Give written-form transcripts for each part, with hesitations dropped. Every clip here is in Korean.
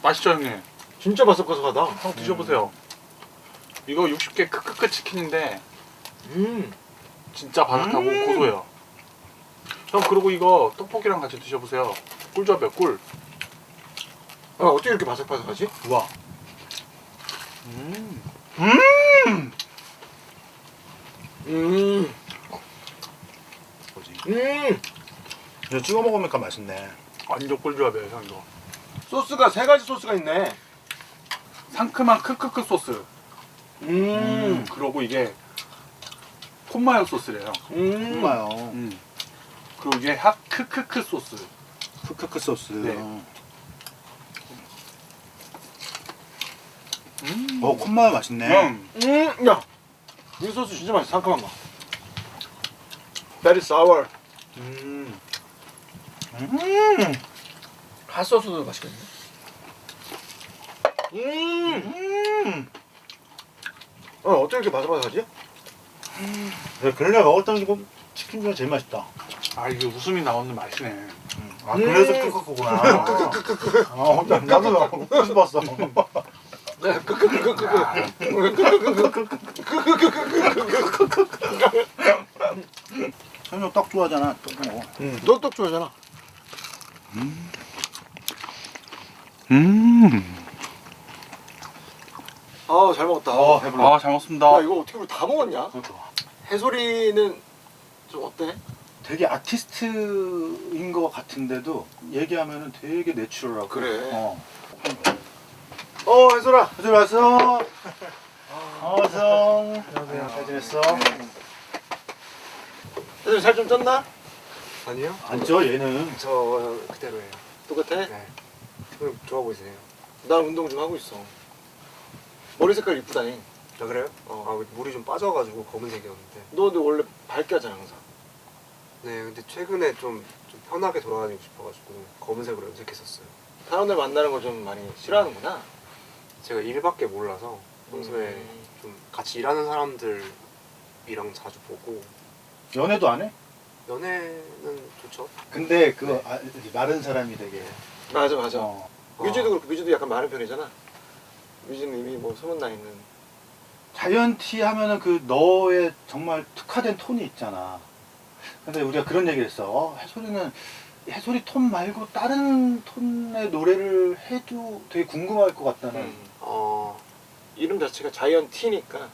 맛있죠 형님? 진짜 바삭바삭하다. 한번 드셔보세요. 이거 60개 크크크 치킨인데 진짜 바삭하고 고소해요. 형 그리고 이거 떡볶이랑 같이 드셔보세요. 꿀조합이야 꿀. 아, 어떻게 이렇게 바삭바삭하지? 우와. 뭐지? 음. 이거 찍어 먹으니까 맛있네. 완전 꿀조합이에요 형 이거. 소스가 3가지 소스가 있네. 상큼한 크크크 소스. 그리고 이게 콤마요 소스래요. 정말요. 그리고 이게 핫 크크크 소스. 크크크 소스. 네. 콤마요 맛있네. 야, 이 소스 진짜 맛있어. 상큼한 거. Very sour. 핫소스도 맛있겠네. 어떻게 이렇게 바삭바삭하지? 근래 먹었던 거 치킨 중에 제일 맛있다. 아 이게 웃음이 나오는 맛이네. 아 그래서 크크크구나. 혼자 나도 먹고 싶었어. 현우 떡 좋아하잖아. 떡 먹어. 너 떡 좋아하잖아. 아, 잘 먹었다. 배불러. 아 잘 먹습니다. 야, 이거 어떻게 우리 다 먹었냐? 해소리는 좀 어때? 되게 아티스트인 것 같은데도 얘기하면은 되게 내추럴하고. 그래. 어. 해소라. 해설 왔어. 어서. 잘 지냈어? 해소리 살 좀 쪘나? 아니요? 안 쪄, 얘는. 저 그대로예요. 똑같아? 네. 좀 좋아 보이세요. 난 운동 좀 하고 있어. 머리 색깔 이쁘다니. 아 그래요? 아 물이 좀 빠져가지고 검은색이었는데. 너 근데 원래 밝게 하잖아 항상. 네, 근데 최근에 좀 편하게 돌아다니고 싶어가지고 검은색으로 염색했었어요. 사람들 만나는 걸 좀 많이 싫어하는구나. 제가 일밖에 몰라서 평소에 좀 같이 일하는 사람들이랑 자주 보고. 연애도 안 해? 연애는 좋죠. 근데 그거 마른 사람이 되게. 맞아 맞아. 뮤지도 그렇고 뮤지도 약간 마른 편이잖아. 뮤지는 이미 뭐 소문나 있는. 자이언티 하면은 그 너의 정말 특화된 톤이 있잖아. 근데 우리가 그런 얘기를 했어. 해소리 톤 말고 다른 톤의 노래를 해도 되게 궁금할 것 같다는. 이름 자체가 자이언티니까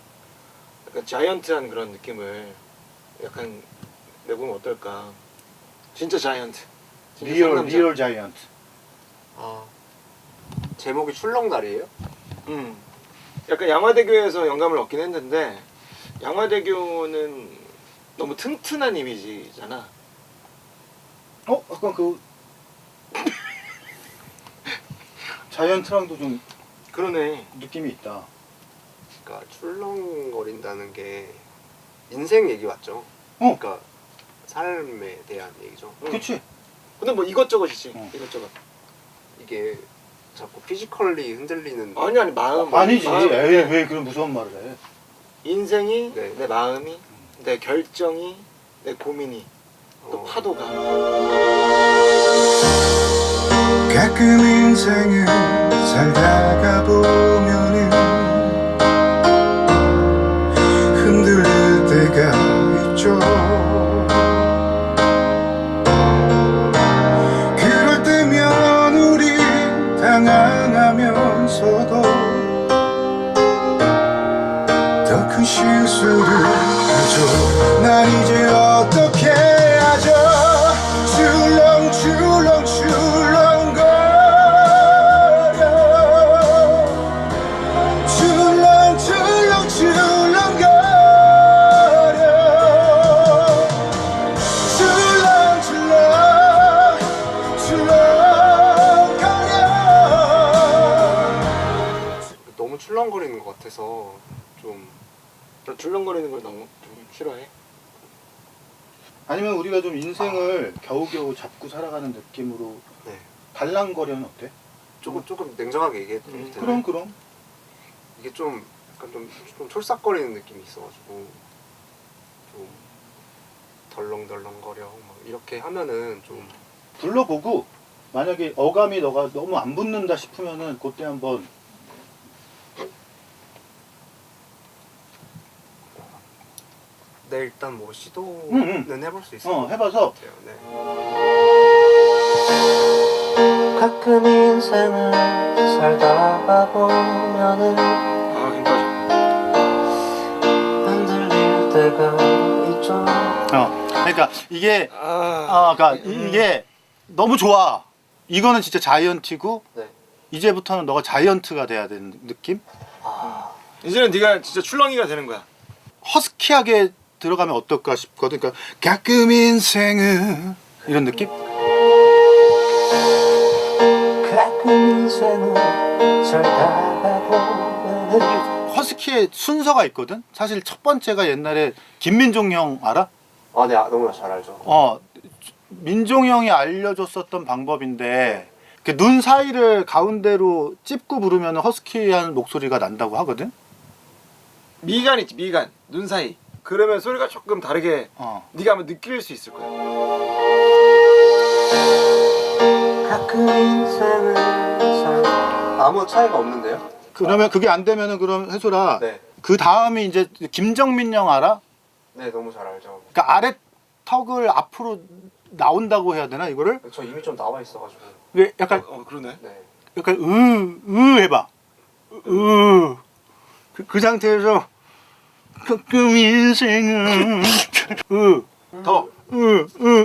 약간 자이언트한 그런 느낌을 약간 내보면 어떨까. 진짜 자이언트. 진짜 상남자. 리얼 자이언트. 제목이 출렁다리예요? 약간 양화대교에서 영감을 얻긴 했는데 양화대교는 너무 튼튼한 이미지잖아. 약간 그 자이언트랑도 좀 그러네. 느낌이 있다. 그러니까 출렁거린다는 게 인생 얘기 맞죠? 그러니까 삶에 대한 얘기죠. 그치? 근데 뭐 이것저것이지. 이것저것. 이게 자꾸 피지컬리 흔들리는. 아니 마음. 아니지. 마음. 에이, 왜 그런 무서운 말을 해? 인생이 네. 내 마음이 내 결정이 내 고민이 또 파도가. 가끔 인생을 살다가 보면은 흔들릴 때가 있죠. 그럴 때면 우리 당황하면서도 더 큰 실수를 하죠. 난 이제 어떻게 하죠. 출렁출렁 출렁거려 출렁출렁 출렁거려 출렁출렁 출렁거려. 너무 출렁거리는 것 같아서 좀. 너 줄렁거리는 걸 너무 좀 싫어해? 아니면 우리가 좀 인생을 겨우겨우 잡고 살아가는 느낌으로 네. 발랑거려는 어때? 조금 냉정하게 얘기해도 되나요? 그럼. 이게 좀 약간 좀 촐싹거리는 느낌이 있어가지고 좀 덜렁덜렁거려 막 이렇게 하면은 좀 불러보고 만약에 어감이 너가 너무 안 붙는다 싶으면은 그때 한번 네, 일단 뭐 시도는 해볼 수 있을 것 해봐서 같아요. 네. 가끔 인생을 살다가 보면은 아 힘까지. 흔들릴 때가 있죠. 그러니까 이게 아, 그러니까 이게 너무 좋아. 이거는 진짜 자이언티고 네. 이제부터는 너가 자이언트가 돼야 되는 느낌? 이제는 네가 진짜 출렁이가 되는 거야. 허스키하게 들어가면 어떨까 싶거든. 그러니까 가끔 인생은 이런 느낌? 가끔 인생을 살다가 보면은 허스키의 순서가 있거든. 사실 첫 번째가 옛날에 김민종 형 알아? 아, 네, 너무나 잘 알죠. 민종 형이 알려줬었던 방법인데 그 눈 사이를 가운데로 찝고 부르면 허스키한 목소리가 난다고 하거든. 미간 있지 미간 눈 사이. 그러면 소리가 조금 다르게 네가 한번 느낄 수 있을 거야. 가끔 인생을 아무 차이가 없는데요? 그러면 그게 안 되면은 그럼 해소라. 네. 그 다음이 이제 김정민 형 알아? 네, 너무 잘 알죠. 그러니까 아래 턱을 앞으로 나온다고 해야 되나 이거를? 저 이미 좀 나와 있어가지고. 이게 약간 그러네. 네. 약간 해봐. 그 상태에서 가끔 인생은 더.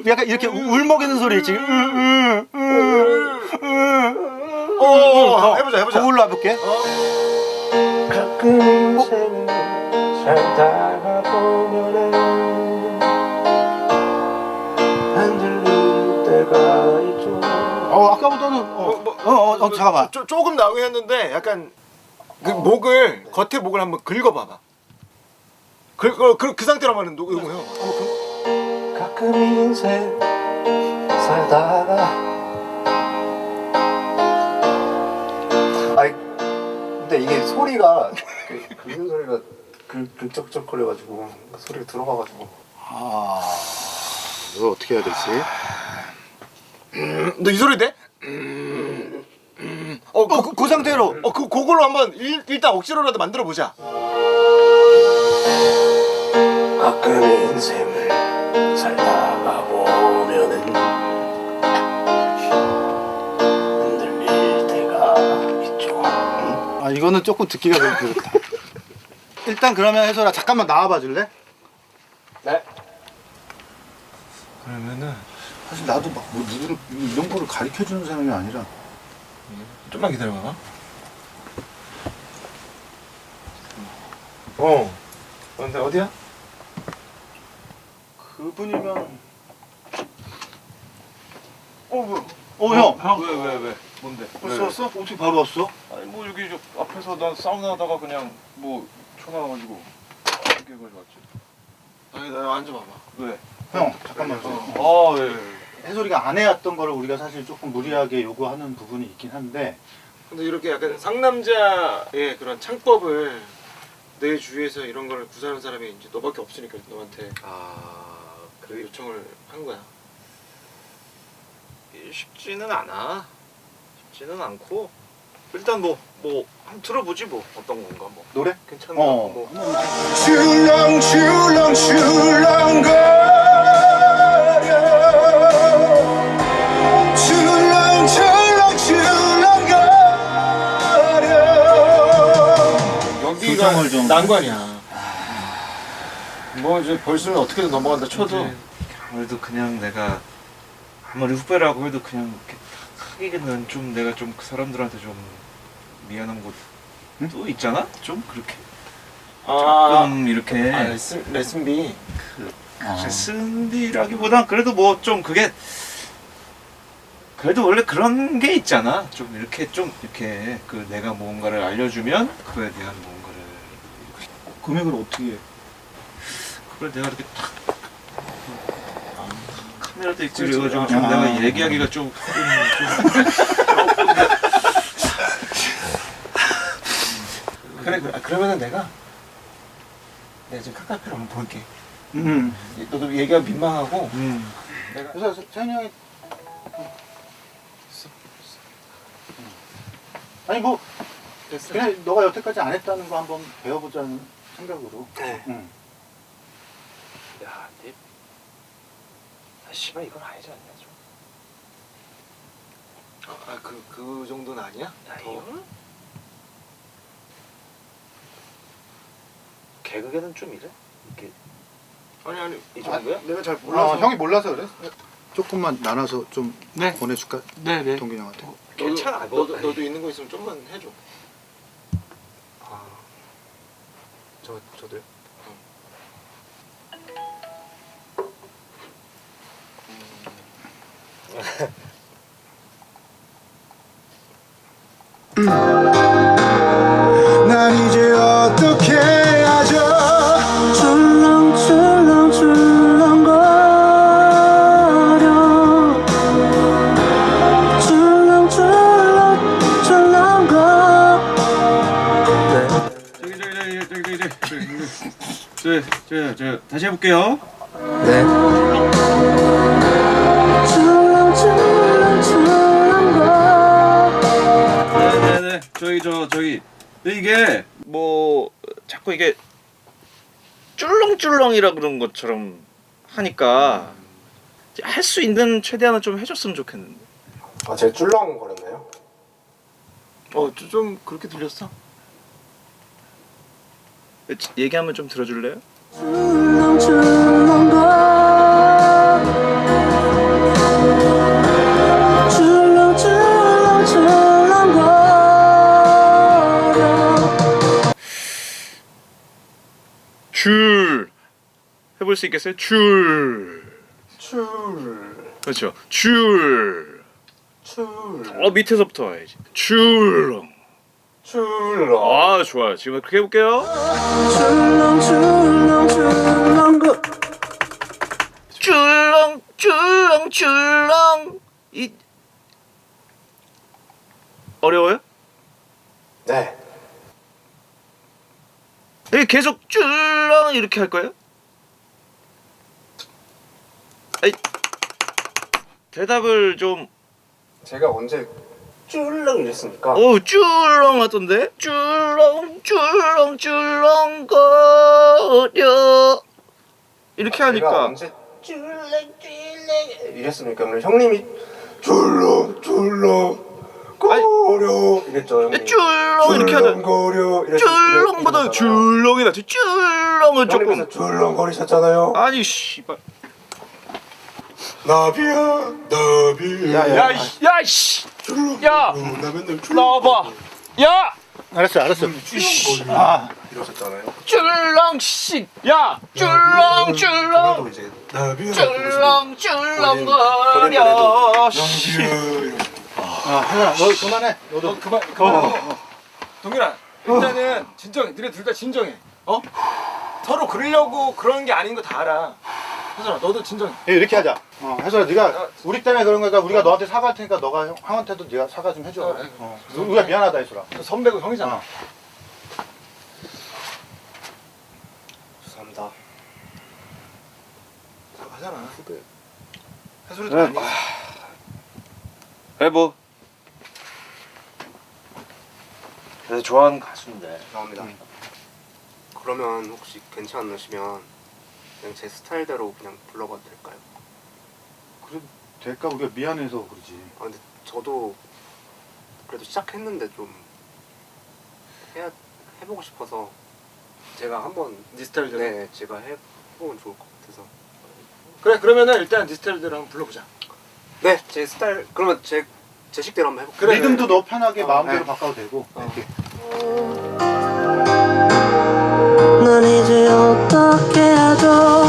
약간 이렇게 울먹이는 소리 있지. 해보자. 그걸로 해볼게. 가끔 인생을 살다가 보면은 흔들릴 때가 있죠. 아까보다는 잠깐만. 조금 나오긴 했는데 약간 그 목을 겉에 목을 한번 긁어봐봐. 그 상태로 한번 녹음해요. 가끔 인생 살다가 아니, 근데 이게 소리가 긁는 소리가 긁적적거려가지고 소리가 들어가가지고. 이거 어떻게 해야 되지? 너 이 소리 돼? 그 상태로. 그걸로 한번 일단 억지로라도 만들어 보자. 가끔 인생을 살다가 보면은 흔들릴 때가 있죠. 이거는 조금 듣기가 좀 그렇다. 일단 그러면 해서라 잠깐만 나와봐 줄래? 네. 그러면은 사실 나도 막 뭐 누구를 이런 거를 가르쳐 주는 사람이 아니라 좀만 기다려봐. 근데 어디야? 그분이면 뭐야? 형. 왜? 뭔데? 벌써 왔어? 어떻게 바로 왔어? 아니 뭐 여기 저 앞에서 난 사우나 하다가 그냥 뭐 쳐나와가지고 이렇게 가져왔지. 아니 나 앉아봐봐. 왜? 형 잠깐만. 예. 해솔이가 안 해왔던 거를 우리가 사실 조금 무리하게 요구하는 부분이 있긴 한데 근데 이렇게 약간 상남자의 그런 창법을 내 주위에서 이런 걸 구사하는 사람이 이제 너밖에 없으니까 너한테 그래 요청을 한 거야. 쉽지는 않아. 쉽지는 않고 일단 뭐 한번 들어보지 뭐 어떤 건가 뭐 노래? 괜찮은 거 뭐. 여기가 조정을 좀 난관이야. 뭐 이제 벌수는 어떻게든 넘어간다 쳐도 아무래도 그냥 내가 아무리 후배라고 해도 그냥 이렇게 하기는 좀 내가 좀 그 사람들한테 좀 미안한 것도 있잖아? 좀 그렇게 조금 이렇게 레슨비 레슨비라기보단 그래도 뭐 좀 그게 그래도 원래 그런 게 있잖아. 좀 이렇게 그 내가 뭔가를 알려주면 그거에 대한 뭔가를 금액을 어떻게 해? 그걸 내가 이렇게 탁 카메라도 있고 그래가지고 좀 내가 얘기하기가 좀 그래 그러면은 내가 지금 카카오페이로 한번 볼게. 너도 얘기가 민망하고 내가 그래서 세현이 형이 아니 뭐 됐어. 그냥 너가 여태까지 안 했다는 거 한번 배워보자는 생각으로. 네. 응. 야, 니 씨발 이건 아니지 않냐 좀. 그 정도는 아니야? 야, 더. 이거는 개그계는 좀 이래? 이렇게 아니 이 정도야? 내가 잘 몰라서. 형이 몰라서 그래. 조금만 나눠서 좀 네. 보내줄까? 네네. 동균 형한테. 괜찮아. 너도 있는 거 있으면 좀만 해줘. 아, 저도요? 난 이제 어떻게 하죠 저 다시 해볼게요. 네네네. 저기 이게 뭐 자꾸 이게 쫄렁쫄렁이라 그런 것처럼 하니까 할 수 있는 최대한은 좀 해줬으면 좋겠는데. 아, 제가 쫄렁거렸나요? 좀 그렇게 들렸어. 얘기하면 좀 들어줄래요? 줄 해볼 수 있겠어요? 줄. 그렇죠. 줄. 밑에서부터 해야지. 줄렁. 아, 좋아요. 지금 그렇게 해볼게요. 줄렁. 이 어려워요? 네. 이게 계속 줄렁 이렇게 할 거예요? 아이, 대답을 좀. 제가 언제 쫄렁 이랬습니까? 줄렁 하던데? 줄렁거려 이렇게 제가 하니까. 언제 쫄렁 이랬습니까? 오늘 형님이 쫄렁 거려 이랬죠, 형님. 줄렁 이렇게 하자. 거려 줄렁보다 줄렁이 낫지. 줄렁은 조금. 형님께서 쫄렁거리셨잖아요. 아니 씨발. 나비야. 야이씨. 야. 나와봐. 야. 알았어. 이러셨잖아요. 쫄렁씨. 야. 쫄렁. 이제 나비야. 쫄렁거려. 혜연아 너 그만해. 너도 그만. 동균아, 일단은 진정해. 너네 둘 다 진정해. 서로 그러려고 그러는 게 아닌 거 다 알아. 혜선아, 너도 진정해. 이렇게 하자. 혜선아 네가 우리 때문에 그런 거니까 우리가 너한테 사과할 테니까 너가 형한테도 네가 사과 좀 해줘. 우리가 미안하다 혜선아. 선배고 형이잖아. 죄송합니다. 사과하잖아. 혜선이도 네. 아니. 뭐 그래서 좋아하는 가수인데. 죄송합니다. 그러면 혹시 괜찮으시면 그냥 제 스타일대로 그냥 불러봐도 될까요? 그래 될까 우리가 미안해서 그러지. 아 근데 저도 그래도 시작했는데 좀 해보고 싶어서 제가 한번 네 스타일대로. 네 제가 해보면 좋을 것 같아서. 그래, 그러면은 일단 네 스타일대로 한번 불러보자. 네, 제 스타일 그러면 제 식대로 한번 해볼게요. 그래. 리듬도 너 편하게 마음대로 네. 바꿔도 되고. 이렇게. 넌 이제 어떻게 하죠?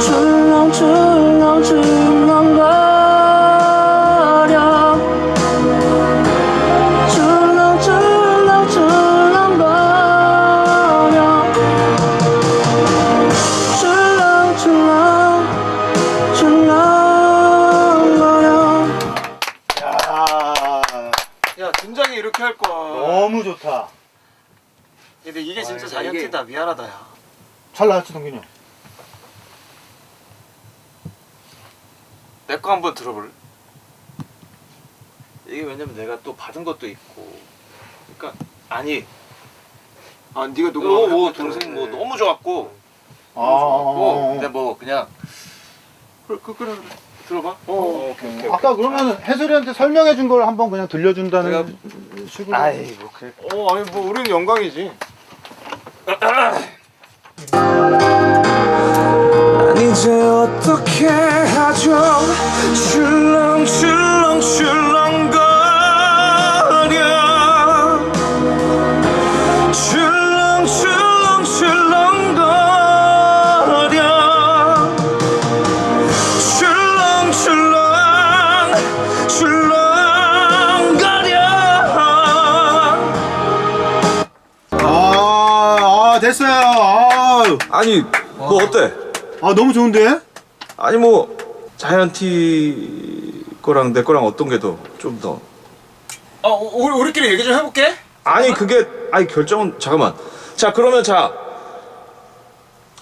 줄렁거려 줄렁거려 너무 좋다. 근데 이게 진짜 야, 자이언티다. 미안하다 야. 잘 나왔지 동균이 형. 내 거 한번 들어볼래? 이게 왜냐면 내가 또 받은 것도 있고. 그러니까 아니. 아 네가 누구? 뭐 동생 뭐 너무 좋았고. 근데 뭐 그냥 그래. 들어봐. 오케이. 아까 그러면 해설이한테 설명해 준 걸 한번 그냥 들려준다는 식으로. 아이 뭐 그래. 아니 뭐 우리는 영광이지. 난 이제 어떻게 하죠 출렁출렁출렁거려 됐어요. 아, 아니 뭐 어때? 너무 좋은데? 아니 뭐 자이언티 거랑 내 거랑 어떤 게 더 좀 더? 우리끼리 얘기 좀 해볼게. 아니 그게 아니 결정은 잠깐만. 자 그러면 자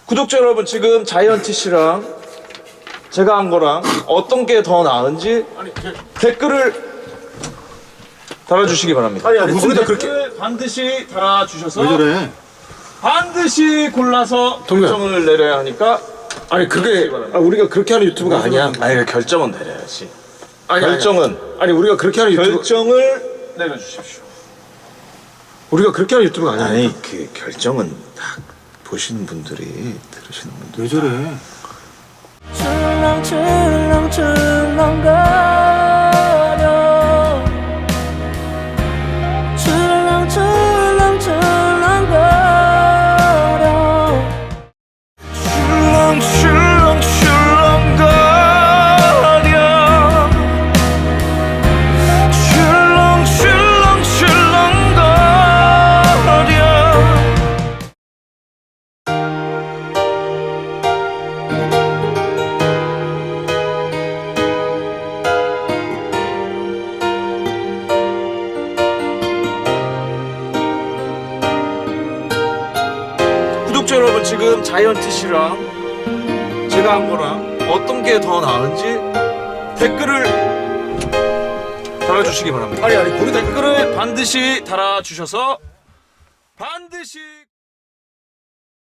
구독자 여러분 지금 자이언티 씨랑 제가 한 거랑 어떤 게 더 나은지 댓글을 달아주시기 바랍니다. 아니 무슨 우리도 댓글 반드시 달아주셔서 왜 저래? 반드시 골라서 결정을 내려야 하니까 아니 그게 우리가 그렇게 하는 유튜브가 아니야. 아니 결정은 내려야지. 결정은 아니 우리가 그렇게 하는 유튜브 결정을 내려주십시오. 우리가 그렇게 하는 유튜브가 아니야. 아니 그 결정은 다 보시는 분들이 들으시는 분들. 왜 저래? 구독자 여러분 지금 자이언티 씨랑 제가 한 거랑 어떤 게 더 나은지 댓글을 달아주시기 바랍니다. 아니 댓글을 반드시 달아주셔서 반드시